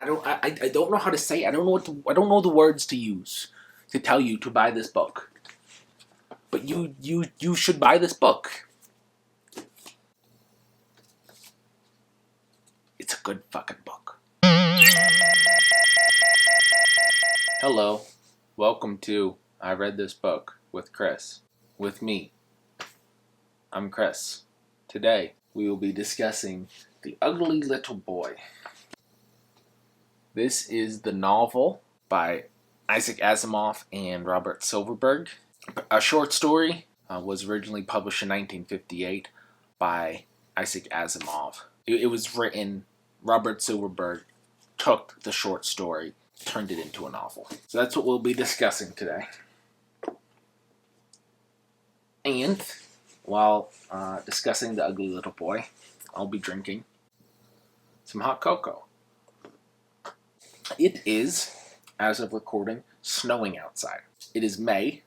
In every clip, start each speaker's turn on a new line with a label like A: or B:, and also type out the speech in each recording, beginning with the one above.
A: I don't know how to say it. I don't know the words to use to tell you to buy this book. But you should buy this book. It's a good fucking book. Hello. Welcome to I Read This Book with Chris. With me. I'm Chris. Today we will be discussing The Ugly Little Boy. This is the novel by Isaac Asimov and Robert Silverberg. A short story was originally published in 1958 by Isaac Asimov. It was written, Robert Silverberg took the short story, turned it into a novel. So that's what we'll be discussing today. And while discussing The Ugly Little Boy, I'll be drinking some hot cocoa. It is, as of recording, snowing outside. It is May,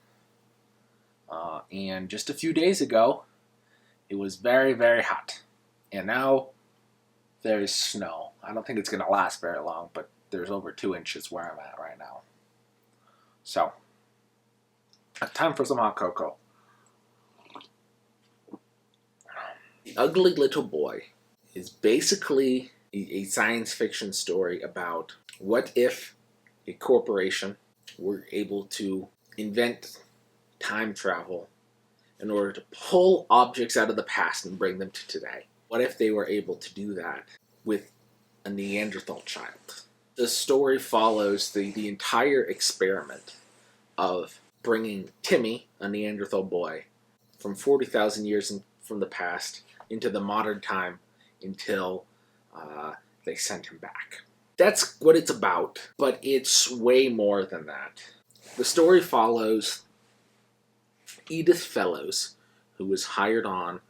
A: and just a few days ago, it was very, very hot. And now, there's snow. I don't think it's going to last very long, but there's over 2 inches where I'm at right now. So, time for some hot cocoa. The Ugly Little Boy is basically a science fiction story about what if a corporation were able to invent time travel in order to pull objects out of the past and bring them to today. What if they were able to do that with a Neanderthal child? The story follows the entire experiment of bringing Timmy, a Neanderthal boy, from 40,000 years from the past into the modern time until they sent him back. That's what it's about, but it's way more than that. The story follows Edith Fellows, who was hired on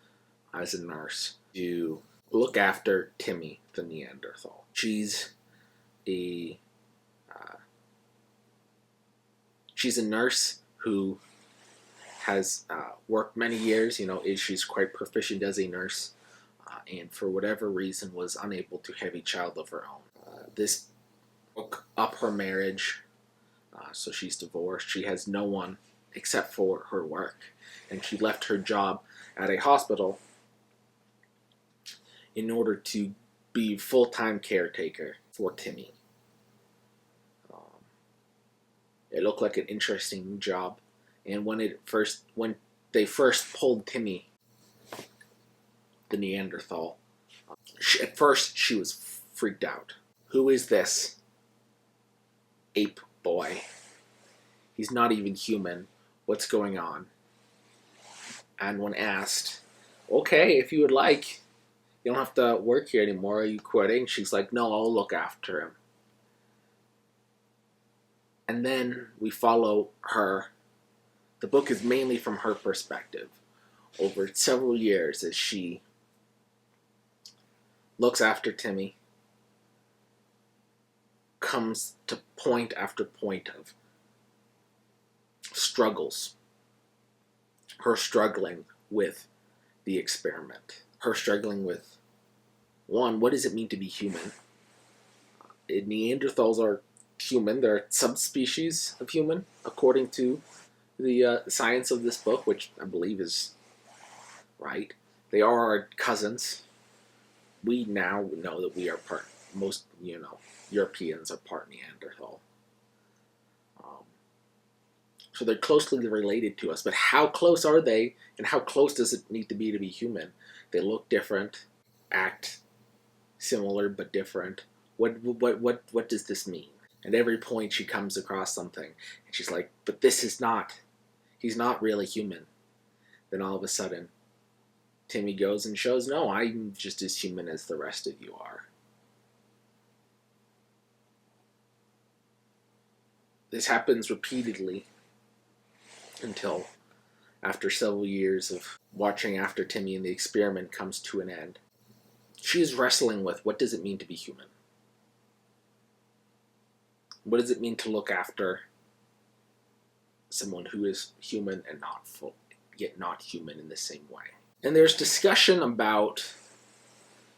A: as a nurse to look after Timmy the Neanderthal. She's a nurse who has worked many years. She's quite proficient as a nurse, and for whatever reason was unable to have a child of her own. This broke up her marriage, so she's divorced. She has no one except for her work, and she left her job at a hospital in order to be full-time caretaker for Timmy. It looked like an interesting job, and when they first pulled Timmy, the Neanderthal, at first she was freaked out. Who is this ape boy? He's not even human. What's going on? And when asked, okay, if you would like, you don't have to work here anymore. Are you quitting? She's like, no, I'll look after him. And then we follow her. The book is mainly from her perspective over several years as she looks after Timmy, comes to point after point of struggles. Her struggling with the experiment. Her struggling with, one, what does it mean to be human? Neanderthals are human. They're a subspecies of human, according to the science of this book, which I believe is right. They are our cousins. We now know that we are most Europeans are part Neanderthal. So they're closely related to us, but how close are they, and how close does it need to be human? They look different, act similar but different. What does this mean? At every point she comes across something, and she's like, but he's not really human. Then all of a sudden, Timmy goes and shows, no, I'm just as human as the rest of you are. This happens repeatedly until, after several years of watching after Timmy and the experiment comes to an end, she is wrestling with, what does it mean to be human? What does it mean to look after someone who is human and yet not human in the same way? And there's discussion about,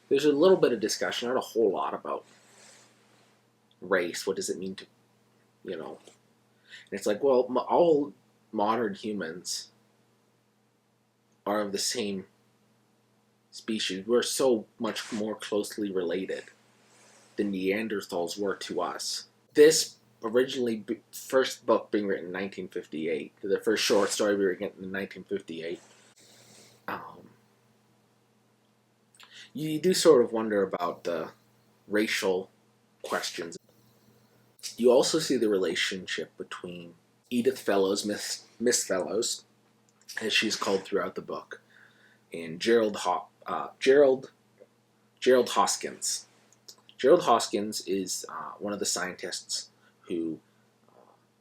A: there's a little bit of discussion, not a whole lot, about race? What does it mean to, you know? And it's like, well, all modern humans are of the same species. We're so much more closely related than Neanderthals were to us. This originally, first book being written in 1958, the first short story being written in 1958, you do sort of wonder about the racial questions. You also see the relationship between Edith Fellows, Miss Fellows, as she's called throughout the book, and Gerald Hoskins. Gerald Hoskins is one of the scientists who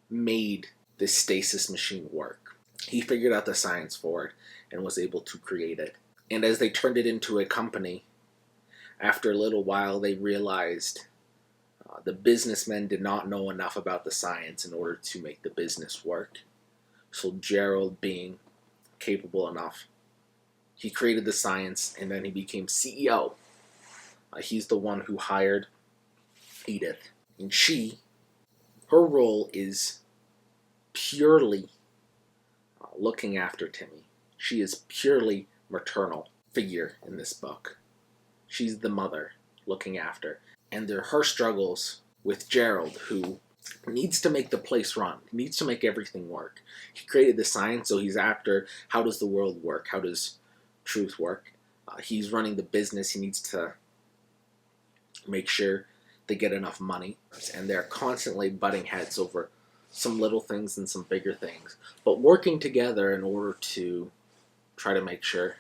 A: made this stasis machine work. He figured out the science for it and was able to create it. And as they turned it into a company, after a little while they realized the businessmen did not know enough about the science in order to make the business work. So Gerald, being capable enough, he created the science, and then he became CEO. He's the one who hired Edith. And her role is purely looking after Timmy. She is purely maternal figure in this book. She's the mother looking after. And they're her struggles with Gerald, who needs to make the place run, needs to make everything work. He created the science, so he's after how does the world work, how does truth work. He's running the business, he needs to make sure they get enough money, and they're constantly butting heads over some little things and some bigger things, but working together in order to try to make sure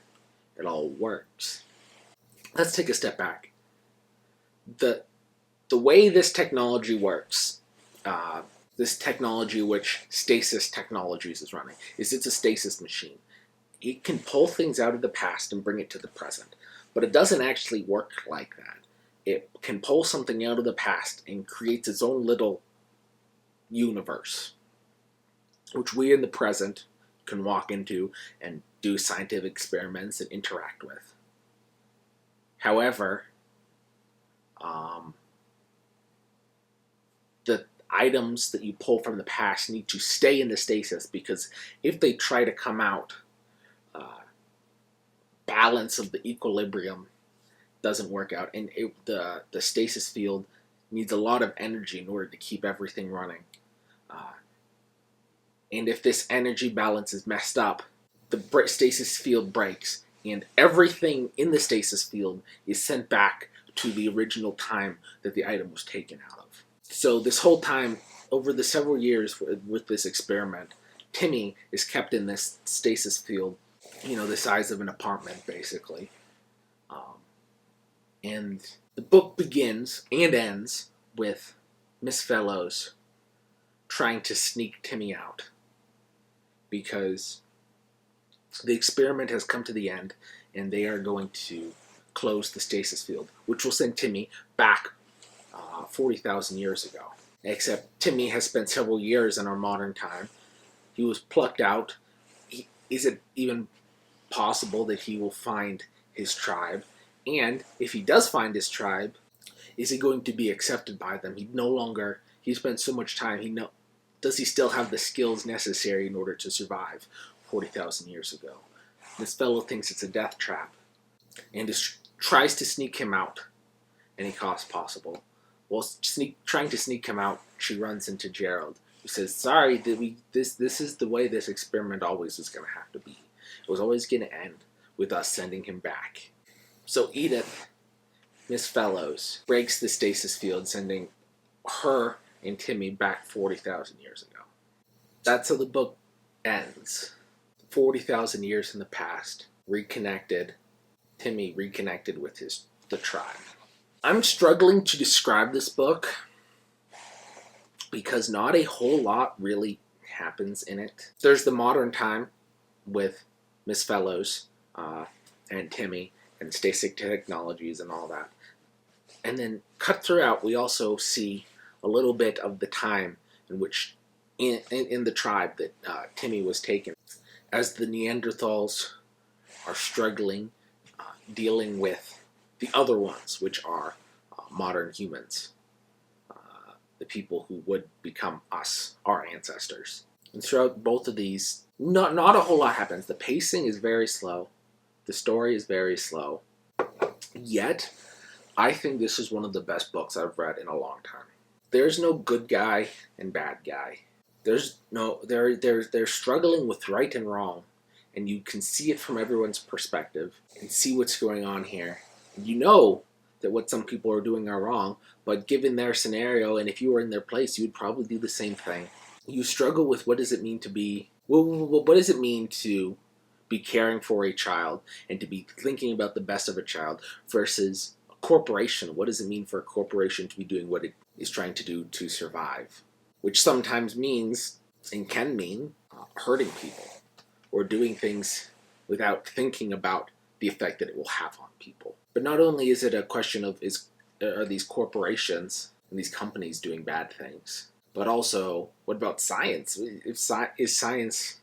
A: it all works. Let's take a step back. The way this technology works, this technology which Stasis Technologies is running, is it's a stasis machine. It can pull things out of the past and bring it to the present, but it doesn't actually work like that. It can pull something out of the past and creates its own little universe, which we in the present can walk into and do scientific experiments and interact with. However, the items that you pull from the past need to stay in the stasis, because if they try to come out, balance of the equilibrium doesn't work out, and the stasis field needs a lot of energy in order to keep everything running. And if this energy balance is messed up, the stasis field breaks, and everything in the stasis field is sent back to the original time that the item was taken out of. So this whole time, over the several years with this experiment, Timmy is kept in this stasis field, the size of an apartment, basically. And the book begins and ends with Miss Fellows trying to sneak Timmy out, because the experiment has come to the end, and they are going to close the stasis field, which will send Timmy back 40,000 years ago. Except Timmy has spent several years in our modern time. He was plucked out. Is it even possible that he will find his tribe? And if he does find his tribe, is he going to be accepted by them? He spent so much time, does he still have the skills necessary in order to survive 40,000 years ago? This fellow thinks it's a death trap, and tries to sneak him out any cost possible. While trying to sneak him out, she runs into Gerald, who says, "Sorry, this is the way this experiment always was going to have to be. It was always going to end with us sending him back." So Edith, Miss Fellows, breaks the stasis field, sending her and Timmy back 40,000 years ago. That's how the book ends. 40,000 years in the past, Timmy reconnected with the tribe. I'm struggling to describe this book because not a whole lot really happens in it. There's the modern time with Miss Fellows and Timmy and Stasis Technologies and all that. And then cut throughout, we also see a little bit of the time in which in the tribe that Timmy was taken, as the Neanderthals are struggling, dealing with the other ones, which are modern humans. the people who would become us, our ancestors. And throughout both of these, not a whole lot happens. The pacing is very slow. The story is very slow. Yet, I think this is one of the best books I've read in a long time. There's no good guy and bad guy. There's no they're struggling with right and wrong, and you can see it from everyone's perspective and see what's going on here. And you know that what some people are doing are wrong, but given their scenario, and if you were in their place, you would probably do the same thing. You struggle with what does it mean to be what does it mean to be caring for a child and to be thinking about the best of a child versus a corporation. What does it mean for a corporation to be doing what it is trying to do to survive? Which sometimes means, and can mean, hurting people or doing things without thinking about the effect that it will have on people. But not only is it a question of are these corporations and these companies doing bad things, but also what about science? Is science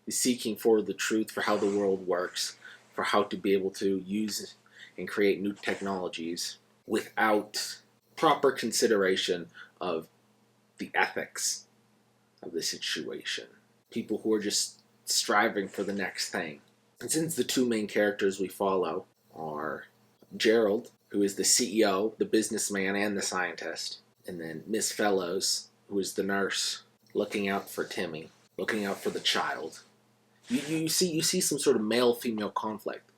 A: seeking for the truth for how the world works, for how to be able to use and create new technologies without proper consideration of the ethics of the situation. People who are just striving for the next thing. And since the two main characters we follow are Gerald, who is the CEO, the businessman, and the scientist, and then Miss Fellows, who is the nurse, looking out for Timmy, looking out for the child. You see some sort of male-female conflict,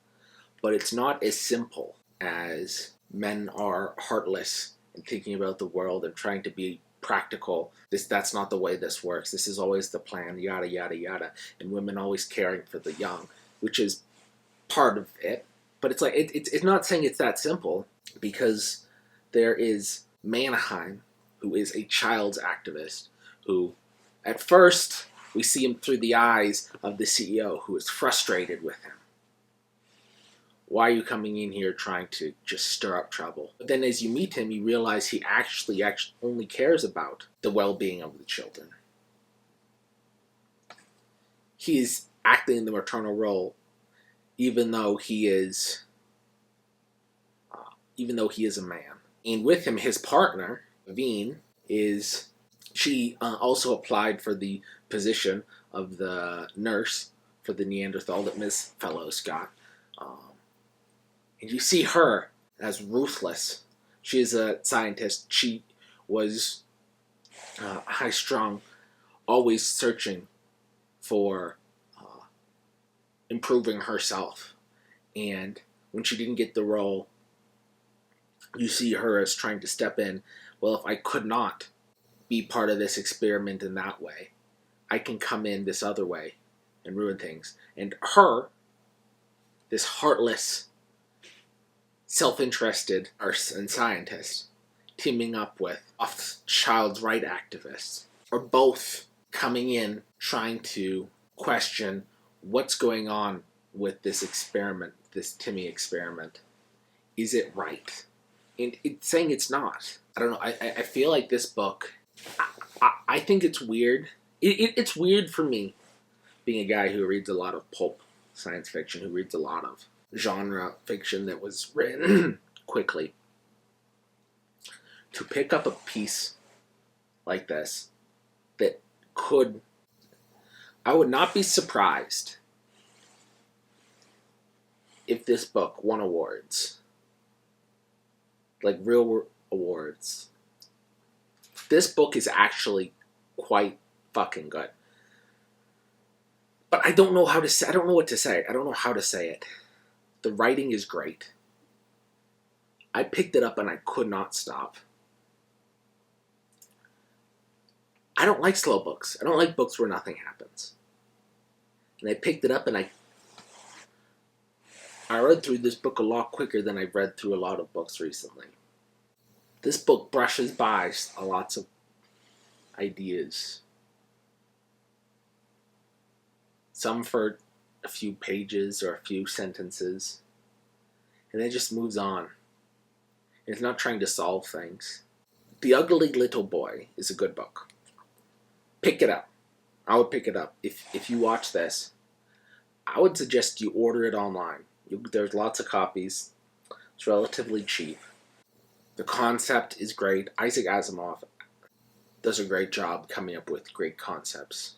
A: but it's not as simple as men are heartless and thinking about the world and trying to be practical. That's not the way this works. This is always the plan, yada, yada, yada. And women always caring for the young, which is part of it. But it's like, it's not saying it's that simple, because there is Mannheim, who is a child's activist, who at first we see him through the eyes of the CEO, who is frustrated with him. Why are you coming in here trying to just stir up trouble? But then as you meet him, you realize he actually only cares about the well-being of the children. He is acting in the maternal role, even though he is a man. And with him, his partner, Veen, she also applied for the position of the nurse for the Neanderthal that Miss Fellows got. And you see her as ruthless. She is a scientist. She was high-strung, always searching for improving herself. And when she didn't get the role, you see her as trying to step in. Well, if I could not be part of this experiment in that way, I can come in this other way and ruin things. And her, this heartless, self-interested nurse and scientist, teaming up with child's right activists, are both coming in trying to question what's going on with this experiment, this Timmy experiment. Is it right? And it's saying it's not. I don't know. I feel like this book, I think it's weird. It's weird for me, being a guy who reads a lot of pulp science fiction, who reads a lot of genre fiction that was written quickly, to pick up a piece like this that could... I would not be surprised if this book won awards. Like real awards. This book is actually quite fucking good. But I don't know how to say, I don't know what to say. I don't know how to say it. The writing is great. I picked it up and I could not stop. I don't like slow books. I don't like books where nothing happens. And I picked it up and I read through this book a lot quicker than I've read through a lot of books recently. This book brushes by lots of ideas. Some for a few pages or a few sentences. And it just moves on. It's not trying to solve things. The Ugly Little Boy is a good book. Pick it up. I would pick it up. If you watch this, I would suggest you order it online. There's lots of copies. It's relatively cheap. The concept is great. Isaac Asimov does a great job coming up with great concepts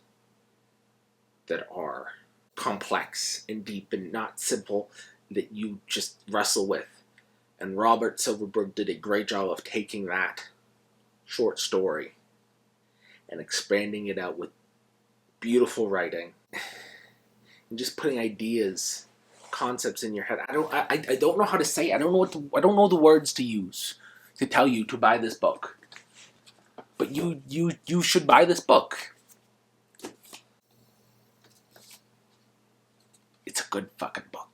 A: that are complex and deep and not simple, that you just wrestle with. And Robert Silverberg did a great job of taking that short story and expanding it out with beautiful writing and just putting ideas, concepts in your head. I don't know how to say it. I don't know the words to use to tell you to buy this book. But you should buy this book. It's a good fucking book.